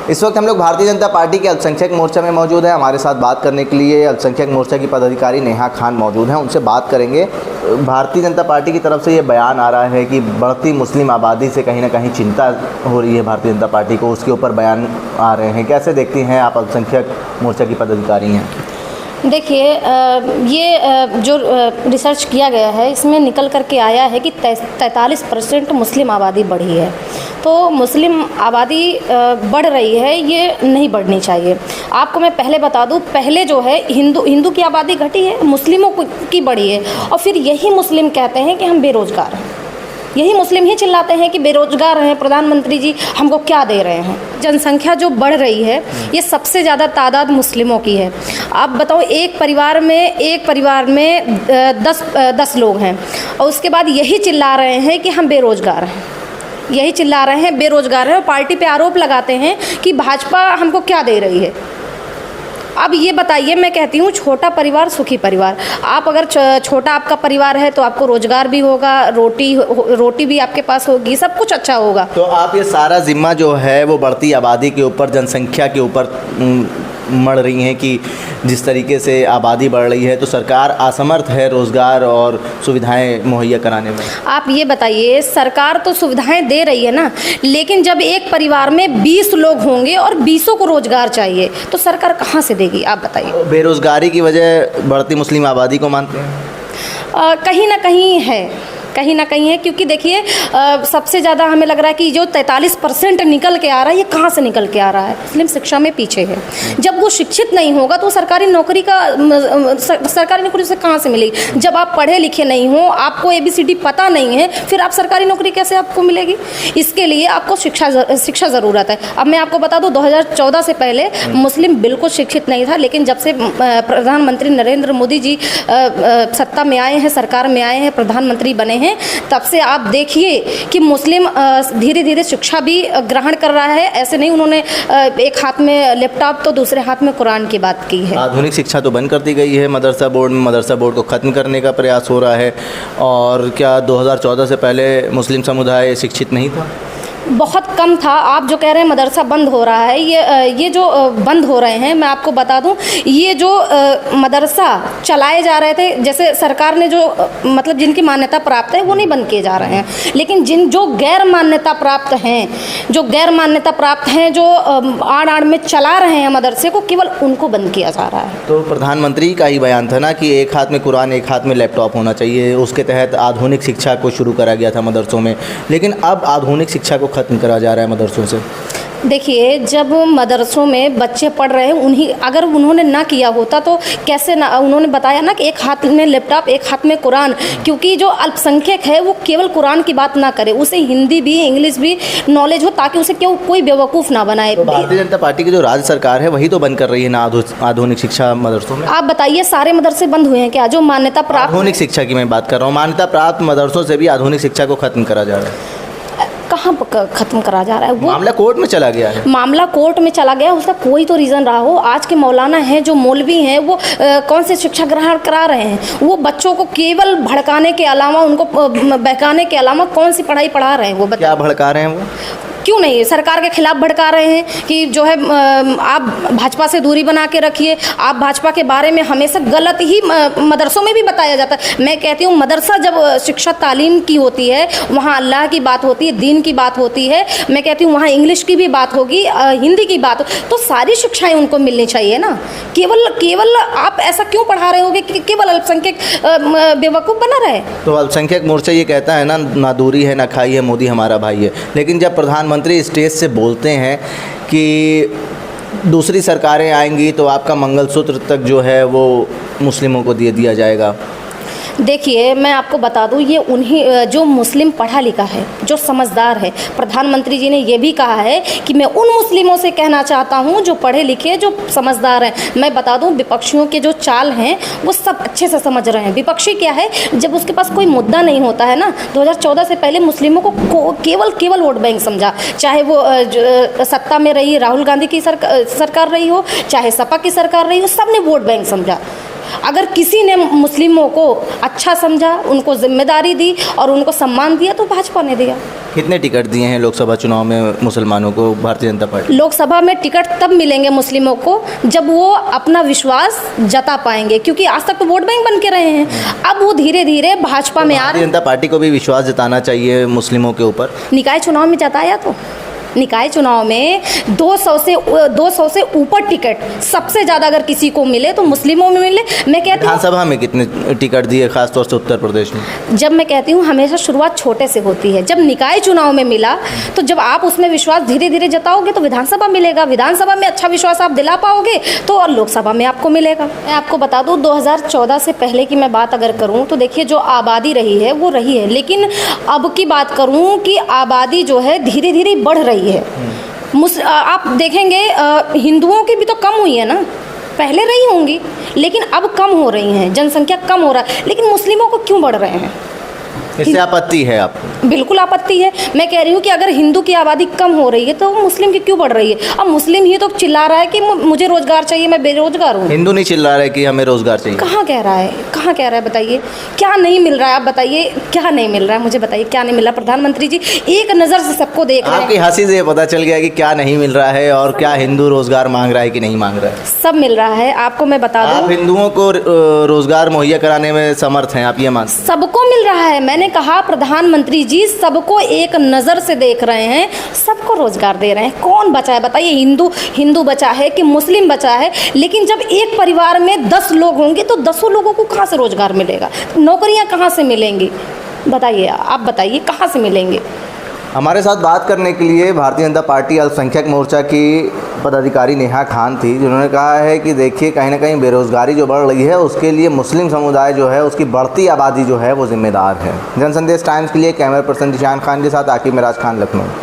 इस वक्त हम लोग भारतीय जनता पार्टी के अल्पसंख्यक मोर्चा में मौजूद हैं। हमारे साथ बात करने के लिए अल्पसंख्यक मोर्चा की पदाधिकारी नेहा खान मौजूद हैं, उनसे बात करेंगे। भारतीय जनता पार्टी की तरफ से ये बयान आ रहा है कि बढ़ती मुस्लिम आबादी से कहीं ना कहीं चिंता हो रही है भारतीय जनता पार्टी को, उसके ऊपर बयान आ रहे हैं। कैसे देखती हैं आप, अल्पसंख्यक मोर्चा की पदाधिकारी हैं? देखिए, ये जो रिसर्च किया गया है इसमें निकल कर के आया है कि 43% मुस्लिम आबादी बढ़ी है। तो मुस्लिम आबादी बढ़ रही है, ये नहीं बढ़नी चाहिए। आपको मैं पहले बता दूं, पहले जो है हिंदू की आबादी घटी है, मुस्लिमों की बढ़ी है, और फिर यही मुस्लिम कहते हैं कि हम बेरोज़गार हैं। यही मुस्लिम ही चिल्लाते हैं कि बेरोज़गार हैं, प्रधानमंत्री जी हमको क्या दे रहे हैं। जनसंख्या जो बढ़ रही है ये सबसे ज़्यादा तादाद मुस्लिमों की है। आप बताओ, एक परिवार में 10 लोग हैं और उसके बाद यही चिल्ला रहे हैं कि हम बेरोज़गार हैं, यही चिल्ला रहे हैं बेरोज़गार हैं, और पार्टी पे आरोप लगाते हैं कि भाजपा हमको क्या दे रही है। अब ये बताइए, मैं कहती हूँ छोटा परिवार सुखी परिवार। आप अगर छोटा आपका परिवार है तो आपको रोज़गार भी होगा, रोटी भी आपके पास होगी, सब कुछ अच्छा होगा। तो आप ये सारा जिम्मा जो है वो बढ़ती आबादी के ऊपर, जनसंख्या के ऊपर मढ़ रही हैं कि जिस तरीके से आबादी बढ़ रही है तो सरकार असमर्थ है रोज़गार और सुविधाएं मुहैया कराने में। आप ये बताइए, सरकार तो सुविधाएं दे रही है ना, लेकिन जब एक परिवार में 20 लोग होंगे और 20 को रोज़गार चाहिए तो सरकार कहाँ से देगी? आप बताइए। बेरोज़गारी की वजह बढ़ती मुस्लिम आबादी को मानते हैं? कहीं ना कहीं है, क्योंकि देखिए सबसे ज़्यादा हमें लग रहा है कि जो 43% निकल के आ रहा है, ये कहाँ से निकल के आ रहा है? मुस्लिम शिक्षा में पीछे है। जब वो शिक्षित नहीं होगा तो सरकारी नौकरी से कहाँ से मिलेगी? जब आप पढ़े लिखे नहीं हो, आपको ABCD पता नहीं है, फिर आप सरकारी नौकरी कैसे आपको मिलेगी? इसके लिए आपको शिक्षा ज़रूरत है। अब मैं आपको बता दूँ, 2014 से पहले मुस्लिम बिल्कुल शिक्षित नहीं था, लेकिन जब से प्रधानमंत्री नरेंद्र मोदी जी सत्ता में आए हैं, सरकार में आए हैं, प्रधानमंत्री बने हैं, तब से आप देखिए कि मुस्लिम धीरे धीरे शिक्षा भी ग्रहण कर रहा है। ऐसे नहीं उन्होंने एक हाथ में लैपटॉप तो दूसरे हाथ में कुरान की बात की है। आधुनिक शिक्षा तो बंद कर दी गई है मदरसा बोर्ड को ख़त्म करने का प्रयास हो रहा है। और क्या 2014 से पहले मुस्लिम समुदाय शिक्षित नहीं था? बहुत कम था। आप जो कह रहे हैं मदरसा बंद हो रहा है, ये जो बंद हो रहे हैं, मैं आपको बता दूं, ये जो मदरसा चलाए जा रहे थे, जैसे सरकार ने जो मतलब जिनकी मान्यता प्राप्त है वो नहीं बंद किए जा रहे हैं, लेकिन जो गैर मान्यता प्राप्त हैं, जो आड़ में चला रहे हैं मदरसे को, केवल उनको बंद किया जा रहा है। तो प्रधानमंत्री का ही बयान था ना कि एक हाथ में कुरान एक हाथ में लैपटॉप होना चाहिए, उसके तहत आधुनिक शिक्षा को शुरू करा गया था मदरसों में, लेकिन अब आधुनिक शिक्षा को ख़त्म करा जा रहा है मदरसों से। देखिए, जब मदरसों में बच्चे पढ़ रहे हैं, अगर उन्होंने ना किया होता तो कैसे ना, उन्होंने बताया ना कि एक हाथ में लैपटॉप एक हाथ में कुरान, क्योंकि जो अल्पसंख्यक है वो केवल कुरान की बात ना करे, उसे हिंदी भी इंग्लिश भी नॉलेज हो, ताकि उसे कोई बेवकूफ़ ना बनाए। तो भारतीय जनता पार्टी की जो राज्य सरकार है वही तो बंद कर रही है ना आधुनिक शिक्षा मदरसों में। आप बताइए, सारे मदरसे बंद हुए हैं क्या? जो मान्यता प्राप्त, आधुनिक शिक्षा की मैं बात कर रहा हूँ, मान्यता प्राप्त मदरसों से भी आधुनिक शिक्षा को ख़त्म करा जा रहा है। कहाँ ख़त्म करा जा रहा है? वो मामला कोर्ट में चला गया है। मामला कोर्ट में चला गया, उसका कोई तो रीज़न रहा हो। आज के मौलाना हैं, जो मौलवी हैं, वो कौन से शिक्षा ग्रहण करा रहे हैं? वो बच्चों को केवल भड़काने के अलावा, उनको बहकाने के अलावा कौन सी पढ़ाई पढ़ा रहे हैं? वो क्या भड़का रहे हैं वो? क्यों नहीं, सरकार के खिलाफ भड़का रहे हैं कि जो है आप भाजपा से दूरी बना के रखिए। आप भाजपा के बारे में हमेशा गलत ही मदरसों में भी बताया जाता है। मैं कहती हूँ, मदरसा जब शिक्षा तालीम की होती है, वहाँ अल्लाह की बात होती है, दीन की बात होती है। मैं कहती हूँ वहाँ इंग्लिश की भी बात होगी, हिंदी की बात, तो सारी शिक्षाएँ उनको मिलनी चाहिए ना। केवल आप ऐसा क्यों पढ़ा रहे होगे कि केवल अल्पसंख्यक बेवकूफ़ बना रहे? तो अल्पसंख्यक मोर्चा ये कहता है ना दूरी है ना खाई है, मोदी हमारा भाई है, लेकिन जब प्रधानमंत्री स्टेज से बोलते हैं कि दूसरी सरकारें आएंगी तो आपका मंगलसूत्र तक जो है वो मुस्लिमों को दे दिया जाएगा। देखिए, मैं आपको बता दूं, ये उन्हीं जो मुस्लिम पढ़ा लिखा है, जो समझदार है, प्रधानमंत्री जी ने ये भी कहा है कि मैं उन मुस्लिमों से कहना चाहता हूं जो पढ़े लिखे, जो समझदार हैं। मैं बता दूं, विपक्षियों के जो चाल हैं वो सब अच्छे से समझ रहे हैं। विपक्षी क्या है, जब उसके पास कोई मुद्दा नहीं होता है ना, 2014 से पहले मुस्लिमों को केवल वोट बैंक समझा, चाहे वो सत्ता में रही राहुल गांधी की सरकार रही हो, चाहे सपा की सरकार रही हो, सब ने वोट बैंक समझा। अगर किसी ने मुस्लिमों को अच्छा समझा, उनको जिम्मेदारी दी और उनको सम्मान दिया तो भाजपा ने दिया। कितने टिकट दिए हैं लोकसभा चुनाव में मुसलमानों को भारतीय जनता पार्टी? लोकसभा में टिकट तब मिलेंगे मुस्लिमों को जब वो अपना विश्वास जता पाएंगे, क्योंकि आज तक तो वोट बैंक बन के रहे हैं। अब वो धीरे धीरे भाजपा में आ भारतीय रहे। जनता पार्टी को भी विश्वास जताना चाहिए मुस्लिमों के ऊपर। निकाय चुनाव में जताया तो निकाय चुनाव में 200 से ऊपर टिकट सबसे ज़्यादा अगर किसी को मिले तो मुस्लिमों में मिले। मैं कहती हूँ विधानसभा में कितने टिकट दिए, खासतौर से उत्तर प्रदेश में? जब मैं कहती हूँ हमेशा शुरुआत छोटे से होती है। जब निकाय चुनाव में मिला तो जब आप उसमें विश्वास धीरे धीरे जताओगे तो विधानसभा मिलेगा, विधानसभा में अच्छा विश्वास आप दिला पाओगे तो और लोकसभा में आपको मिलेगा। मैं आपको बता दूँ 2014 से पहले की मैं बात अगर करूँ तो देखिए जो आबादी रही है वो रही है, लेकिन अब की बात करूँ कि आबादी जो है धीरे धीरे बढ़ रही है। आप देखेंगे हिंदुओं की भी तो कम हुई है ना, पहले रही होंगी लेकिन अब कम हो रही हैं, जनसंख्या कम हो रहा है, लेकिन मुस्लिमों को क्यों बढ़ रहे हैं? इससे आपत्ति है आपको? बिल्कुल आपत्ति है। मैं कह रही हूँ कि अगर हिंदू की आबादी कम हो रही है तो मुस्लिम की क्यों बढ़ रही है? अब मुस्लिम ही तो चिल्ला रहा है कि मुझे रोजगार चाहिए, मैं बेरोजगार हूँ। हिंदू नहीं चिल्ला रहा है कि हमें रोजगार चाहिए? कहाँ कह रहा है, कहाँ कह रहा है? बताइए क्या नहीं मिल रहा है? आप बताइए क्या नहीं मिल रहा है, मुझे बताइए क्या नहीं मिल रहा? प्रधानमंत्री जी एक नज़र से सबको देख रहे हैं। आपकी हंसी से ये पता चल गया कि क्या नहीं मिल रहा है और क्या हिंदू रोजगार मांग रहा है कि नहीं मांग रहा है। सब मिल रहा है। आपको मैं बता दूँ आप हिंदुओं को रोजगार मुहैया कराने में समर्थ हैं, आप ये मानते हैं? सबको मिल रहा है। मैंने कहा प्रधानमंत्री जी सबको एक नज़र से देख रहे हैं, सबको रोजगार दे रहे हैं। कौन बचा है बताइए? हिंदू बचा है कि मुस्लिम बचा है? लेकिन जब एक परिवार में 10 लोग होंगे तो 10 लोगों को कहाँ से रोजगार मिलेगा? नौकरियाँ कहाँ से मिलेंगी? बताइए, आप बताइए कहाँ से मिलेंगे? हमारे साथ बात करने के लिए भारतीय जनता पार्टी अल्पसंख्यक मोर्चा की पदाधिकारी नेहा खान थी, जिन्होंने कहा है कि देखिए कहीं ना कहीं बेरोज़गारी जो बढ़ रही है उसके लिए मुस्लिम समुदाय जो है, उसकी बढ़ती आबादी जो है वो जिम्मेदार है। जनसंदेश टाइम्स के लिए कैमरा पर्सन जिशान खान के साथ आकिब मिराज खान, लखनऊ।